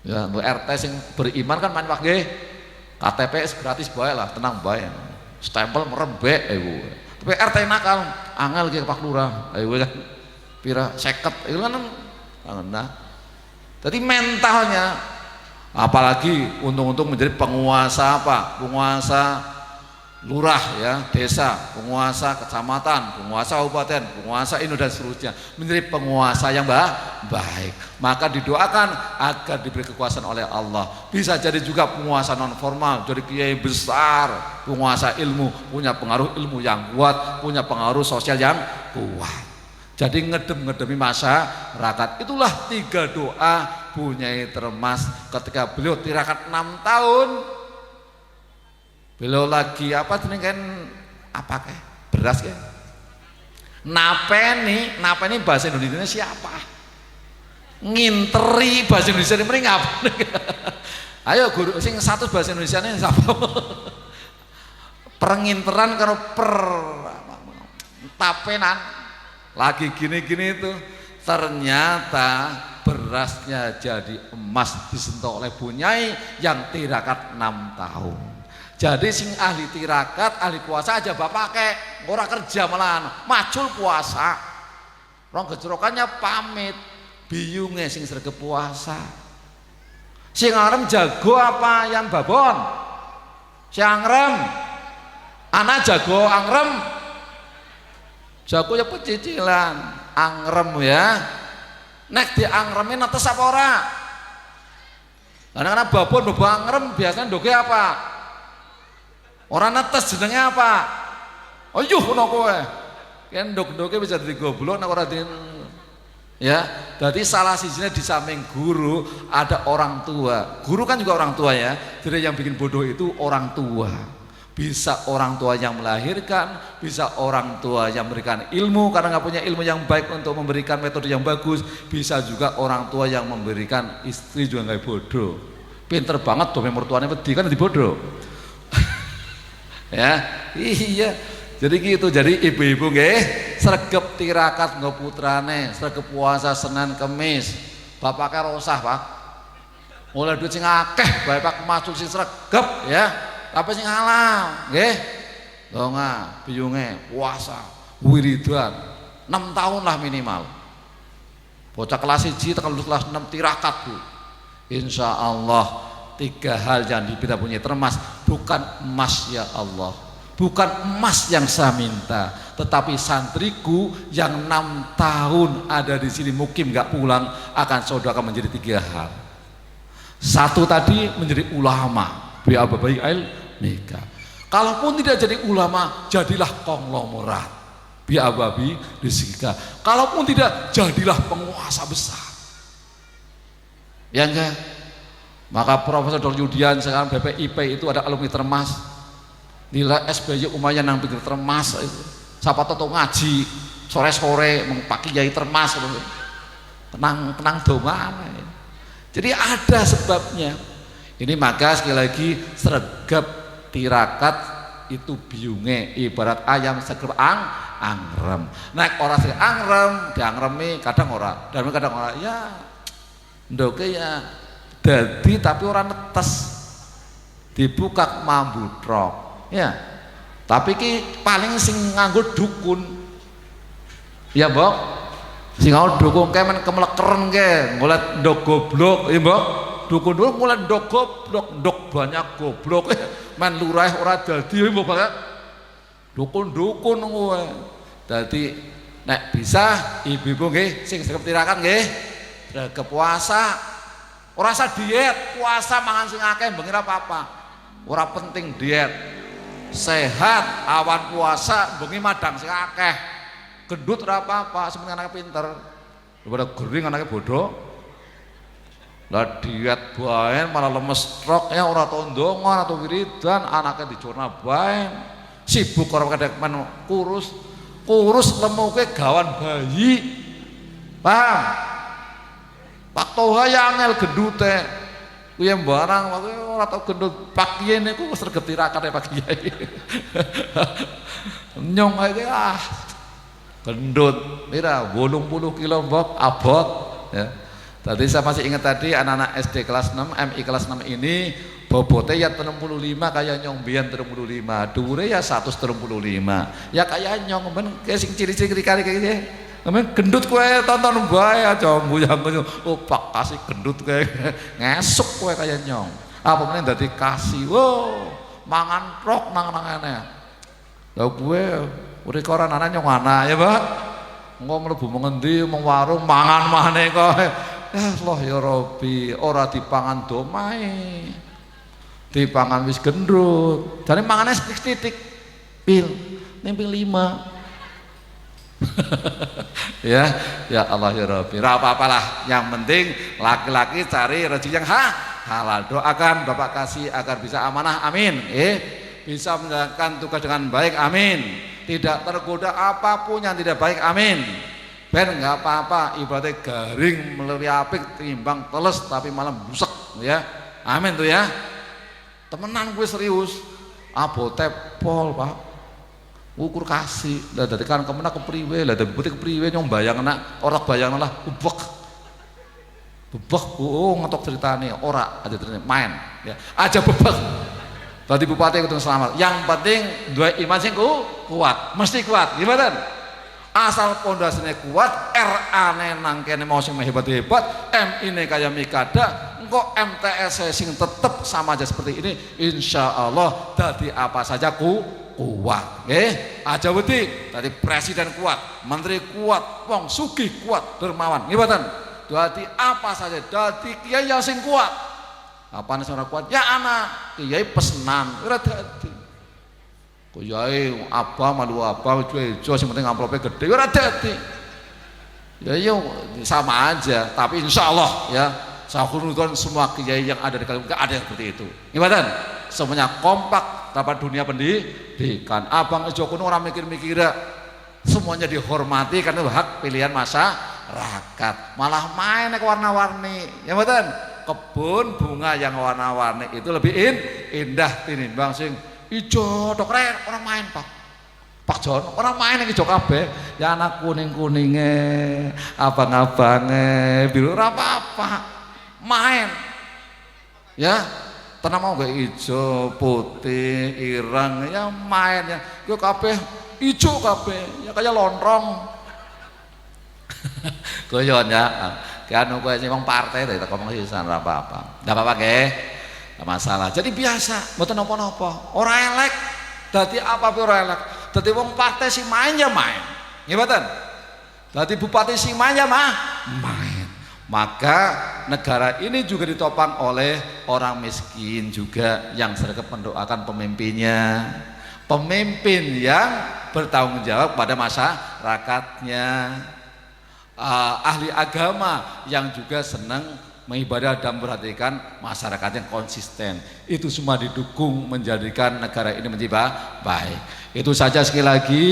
S7: Ya, untuk RT yang beriman kan main pakai KTP gratis bae lah, tenang bae. Stempel merembek ibu. RT nakal angel ki Pak Lurah ayo kan pira 50 itu kan nah. Jadi mentalnya apalagi untung-untung menjadi penguasa apa? Penguasa lurah ya, desa, penguasa kecamatan, penguasa kabupaten, penguasa ini dan seterusnya, menjadi penguasa yang baik. Maka didoakan agar diberi kekuasaan oleh Allah. Bisa jadi juga penguasa non formal, jadi kiai besar, penguasa ilmu, punya pengaruh ilmu yang kuat, punya pengaruh sosial yang kuat. Jadi ngedemi masyarakat. Itulah 3 doa Bunyai Termas ketika beliau tirakat 6 tahun. Beliau lagi apa jeneng kan apa kayak beras kan? Napeni bahasa Indonesia siapa? Nginteri bahasa Indonesia ini mending apa? Ayo guru sing satu bahasa Indonesia ini siapa? Penginteran karo tapenan lagi gini-gini itu ternyata berasnya jadi emas disentuh oleh Bunyai yang tirakat 6 tahun. Jadi sing ahli tirakat, ahli puasa aja bapak kek, ora kerja malahan, macul puasa. Rong gejrokannya pamit, biyunge sing sregep puasa. Sing arem jago apa yang babon? Sing angrem, anak jago angrem, jago ya pecicilan, angrem ya. Nek di angremin netes apa ora? Kadang-kadang babon angrem biasanya doge apa? Orang netes jenenge apa? Oh yuh ngono kowe. Kan ndok-ndoke bisa dadi goblok nek ora di ya. Jadi salah sijine di samping guru ada orang tua. Guru kan juga orang tua ya. Jadi yang bikin bodoh itu orang tua. Bisa orang tua yang melahirkan, bisa orang tua yang memberikan ilmu karena nggak punya ilmu yang baik untuk memberikan metode yang bagus, bisa juga orang tua yang memberikan istri juga nggak bodoh. Pinter banget tuh mertuanya wedi kan dibodoh. Ya iya jadi gitu. Jadi ibu-ibu nggih sregep tirakat nggo putrane, sregep puasa Senin Kemis bapaknya rosah Pak mulai duit sing akeh bae Pak masuk sing sregep ya tapi sing halal nggih donga biyunge puasa wiridan 6 tahun lah minimal bocah kelas 1 tekan kelas 6 tirakat Bu. Insya Allah 3 hal yang kita punya Termas bukan emas ya Allah, bukan emas yang saya minta, tetapi santriku yang 6 tahun ada di sini mukim gak pulang akan saudara menjadi 3 hal. 1 tadi menjadi ulama, biababai ail nikah. Kalaupun tidak jadi ulama, jadilah konglomerat, biababi disika. Kalaupun tidak, jadilah penguasa besar. Ya enggak? Maka Profesor Dr. Yudian sekarang BPIP itu ada alumni Termas, nilai SBY lumayan yang pikir Termas itu. Siapa tahu ngaji sore-sore mengpaki Kiai Termas tenang dongan. Jadi ada sebabnya. Ini maka sekali lagi sregep tirakat itu biyunge ibarat ayam sregep angrem. Nek ora sing angrem diangremi kadang ora, dan kadang ora ya ndoke ya dadi tapi orang netes dibuka mambutrok ya tapi ki paling sing nganggo dukun ya Mbok sing nganggo dukun kemen kemelekeren ke ngolet ndok goblok ya Mbok dukun dulu ngolet ndok goblok ndok banyak goblok men lurah ora dadi Mbok banget dukun-dukun kowe dadi nek bisa ibu-ibu nggih sing sregep tirakat nggih sregep puasa. Ora usah diet, puasa mangan sing akeh bengi ora apa-apa. Ora penting diet. Sehat awan puasa bengi madang sing akeh. Gendut ora apa-apa, sementing anake pinter. Daripada gering anake bodoh. Lah diet bae malah lemes stroke ya ora tau ndonga, ora tau wiridan, anake dicorna bae. Sibuk ora kadek men kurus lemuke gawan bayi. Paham? Pak Toha yang angel gendute kuwi barang ora tau gendut Pak Kiai niku wis sregep tirakat Pak Kiai. Nyong ae gendut mira 80 kilo Mbok abot ya. Tadi saya masih ingat tadi anak-anak SD kelas 6, MI kelas 6 ini bobotnya ya 35 kayak nyong biyen 35, dhuwure ya 135. Ya kayak nyong men sing ciri-ciri kali kayak gitu. Kemen gendut kowe tonton bae aja mbuyang opak kasih gendut kowe ngesuk kowe kayak nyong. Apa meneh dadi kasih. Wow, mangan prok nang aneh. Lah kowe urip ora anak nyong anak ya, Pak. Engko mlebu mengendi mung warung mangan maneh kowe. Ya Allah ya Rabbi, ora dipangan domae. Dipangan wis gendrut. Jane mangane sithik-sithik. Pil, nimping 5. Ya Allah ya Rabbi. Ora apa-apalah, yang penting laki-laki cari rezeki yang halal. Doakan Bapak Kasih agar bisa amanah, amin. Bisa menjalankan tugas dengan baik, amin. Tidak tergoda apapun yang tidak baik, amin. Ben nggak apa-apa, ibaratnya garing melalui apik timbang teles tapi malah busek, ya. Amin tuh ya. Temenan gue serius. Abote pol, Pak. Ukur kasih. Lah dadi kan kemena kepriwe, lah dadi putih kepriwe nyong bayangna, ora bayangna lah ubek. Bebek ngetok ceritane, ora aja ceritane main, ya. Aja bebek. Tadi bupati kudu selamat. Yang penting dua iman sing kuat, mesti kuat. Gimana? Asal pondasinya kuat, RA-ne nang kene mau sing hebat-hebat, MI-ne kayak Mikada, engko MTS sing tetep sama aja seperti ini, insya Allah dadi apa saja kuat. Aja wedi, tadi presiden kuat, menteri kuat, wong sugih kuat, dermawan. Ngibatan, dadi apa saja, dadi kiai yang sing kuat. Apane sing ora kuat? Ya anak, kiai pesenan, ora dadi. Kiai apa malu apa ijo sing penting amplope gede ora dadi. Ya yo sama aja, tapi insya Allah ya sakunudon semua kiai yang ada di Kalimantan ada yang seperti itu. Gimana? Semuanya kompak dapat dunia pendidikan. Abang Ijo kuno orang mikir-mikir, semuanya dihormati karena hak pilihan masyarakat. Malah main ke warna-warni. Ya betul. Kebun bunga yang warna-warni itu lebih indah tinimbang sing ijo tok keren orang main Pak Jon orang main yang ijo kabeh ya anak kuning-kuningnya abang-abangnya biru apa-apa main ya tenang mau gak ijo putih ireng ya main ya gue kabeh ijo kabeh ya kayak lontrong goyon ya kan gue sih emang partai dari ngomong sisan apa-apa gak apa-apa ke gak masalah, jadi biasa, mboten napa-napa. Ora elek, dadi apa-apa ora elek. Dadi wong partai sing main ya main. Nggih mboten? Dadi bupati sing main ya main. Maka negara ini juga ditopang oleh orang miskin juga yang sergap mendoakan pemimpinnya. Pemimpin yang bertanggung jawab pada masyarakatnya. Ahli agama yang juga senang mengibadah dan memperhatikan masyarakat yang konsisten, itu semua didukung menjadikan negara ini menjadi baik. Itu saja, sekali lagi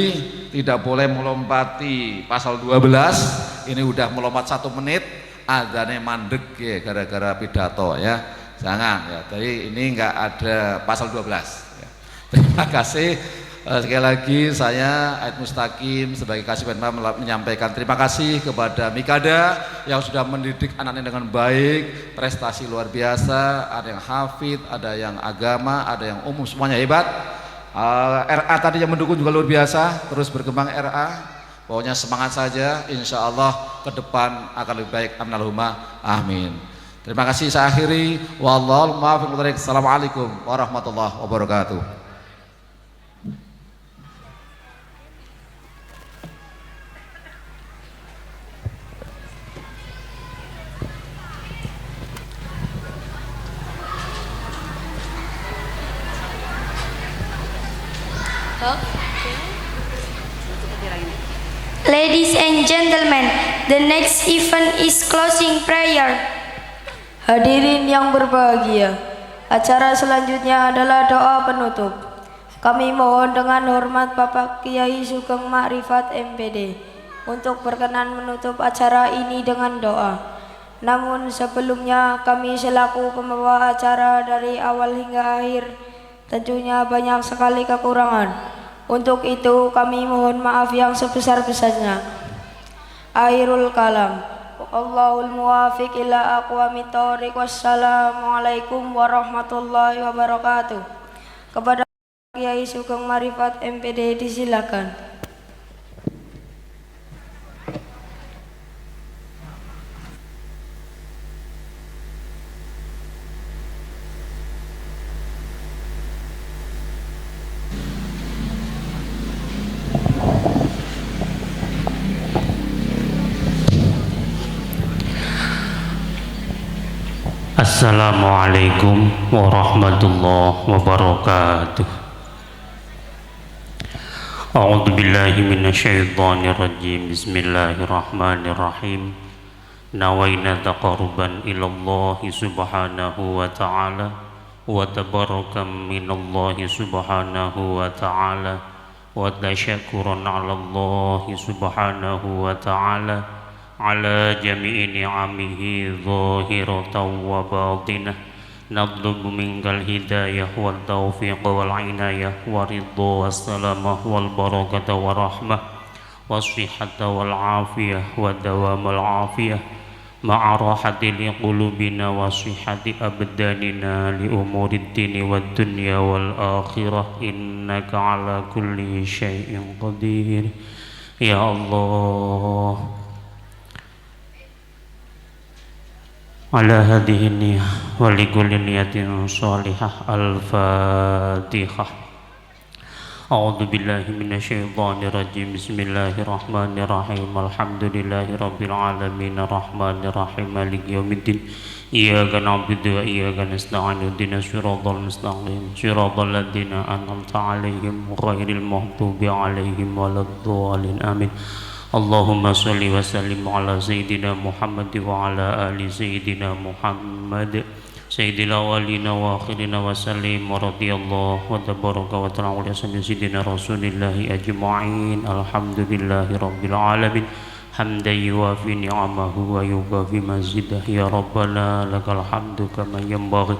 S7: tidak boleh melompati pasal 12. Ini udah melompat 1 menit, adanya mandek ya gara-gara pidato ya, jangan ya. Jadi ini enggak ada pasal 12 ya. Terima kasih. Sekali lagi saya Ait Mustaqim sebagai Kasih Penma menyampaikan terima kasih kepada Mikada yang sudah mendidik anaknya dengan baik, prestasi luar biasa, ada yang hafid, ada yang agama, ada yang umum, semuanya hebat. RA tadi yang mendukung juga luar biasa, terus berkembang RA. Pokoknya semangat saja, insya Allah ke depan akan lebih baik. Amin Allahumma amin. Terima kasih, saya akhiri. Wallahul muwaffiq. Assalamualaikum warahmatullahi wabarakatuh.
S6: Ladies and gentlemen, the next event is closing prayer.
S5: Hadirin yang berbahagia, acara selanjutnya adalah doa penutup. Kami mohon dengan hormat Bapak Kiai Sugeng Makrifat MPD untuk berkenan menutup acara ini dengan doa. Namun sebelumnya kami selaku pembawa acara dari awal hingga akhir tentunya banyak sekali kekurangan. Untuk itu kami mohon maaf yang sebesar-besarnya. Akhirul kalam. Allahul muwafiq ila aqwamit thoriq. Wassalamualaikum warahmatullahi wabarakatuh. Kepada Kiai Sugeng Marifat MPD disilakan.
S8: Assalamualaikum warahmatullahi wabarakatuh. A'udzu billahi minasyaitonir rajim. Bismillahirrahmanirrahim. Nawaina taqarruban ilallahi subhanahu wa ta'ala wa tabarakam minallahi subhanahu wa ta'ala wa tasyakuran 'alallahi subhanahu wa ta'ala ala jami'i ni'amihi zahiratan wa batinah. Nadlubu minkal hidayah wal taufiq wal inayah wa ridha wassalamah wal barakata wa rahmah wassihata wal afiyah wa dawamal afiyah ma'a rahati li qulubina wa sihhati abdanina li umurid dini wad dunya wal akhirah innaka ala kulli syai'in qadir. Ya Allah, ala hadhihi niyyah wa li kulli niyatin shalihah. Al-Fatihah. A'udzu billahi minasyaitonir rajim. Bismillahirrahmanirrahim. Alhamdulillahi rabbil alamin arrahmanir rahim maliki yaumiddin. Iyyaka na'budu wa iyyaka nasta'in. Ihdinas siratal mustaqim. Siratal ladzina an'amta 'alaihim ghairil maghdubi 'alaihim waladdallin. Amin. Allahumma salli wa sallim ala Sayyidina Muhammad wa ala ali Sayyidina Muhammad Sayyidil awalina wa akhirina wa sallim wa radiyallahu wa tabaraka wa ta'ala ala Sayyidina Rasulillahi ajma'in. Alhamdulillahi rabbil alamin hamdan yuwafi ni'amahu wa yukafi mazidah. Ya Rabbana lakal hamdu kama yanbaghi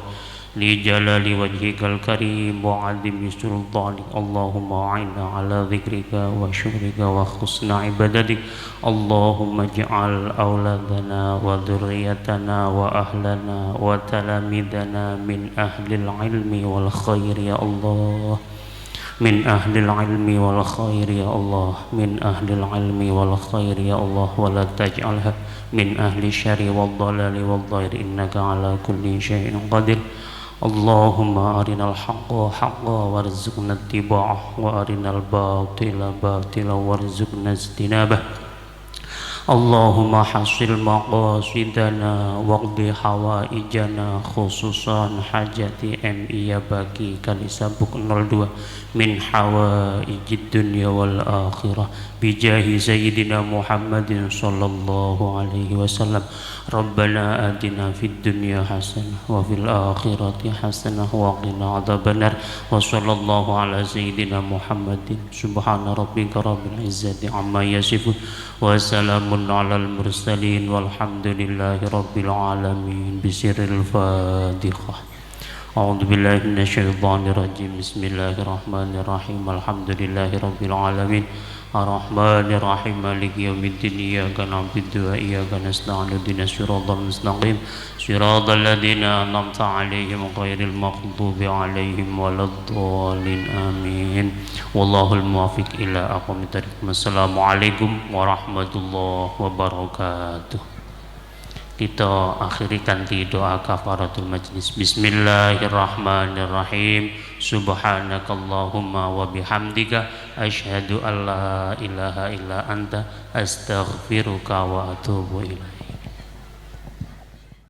S8: li jalali wajhikal karim wa azimi sultanik. Allahumma a'inna ala dzikrika wa syukrika wa husna ibadatik. Allahumma ja'al auladana wa dzurriyyatana wa ahlana wa talamidana min ahlil ilmi wal khair ya Allah, min ahlil ilmi wal khair ya Allah, min ahlil ilmi wal khair ya Allah, wa la taj'alha min ahli syarri wal dhalali wal dhair innaka ala kulli syai'in qadir. Allahumma arinal haqqa haqqa warzuqna ittiba'ah wa arinal batila batila warzuqna ijtinabah. Allahumma hasil maqasidana waqdi hawaijana khususan hajati MI bagi kali sabuk 02 min hawaijid dunya wal akhirah bijahi sayyidina Muhammadin sallallahu alaihi wasallam. Rabbana atina fid dunya hasanah wa fil akhirati hasanah wa qina adzabannar. Wa sallallahu ala sayyidina Muhammadin subhana rabbika rabbil izzati amma yasifun wa salamun alal mursalin walhamdulillahi rabbil alamin. Bisirril Fatihah. A'udzu billahi minasyaitonir rajim. Bismillahirrahmanirrahim. Alhamdulillahi rabbil alamin arrahmanir rahim maliki yaumiddin. Iyyaka na'budu wa iyyaka nasta'in. Ihdinas siratal mustaqim siratal ladzina an'amta 'alaihim ghairil maghdubi 'alaihim waladdallin. Amin. Wallahul muwaffiq ila aqwamit thoriq. Assalamualaikum warahmatullahi wabarakatuh. Kita akhiri kanthi doa kafaratul majlis. Bismillahirrahmanirrahim. Subhanakallahumma wa bihamdika asyhadu an la ilaha illa anta astaghfiruka wa atubu ilaik.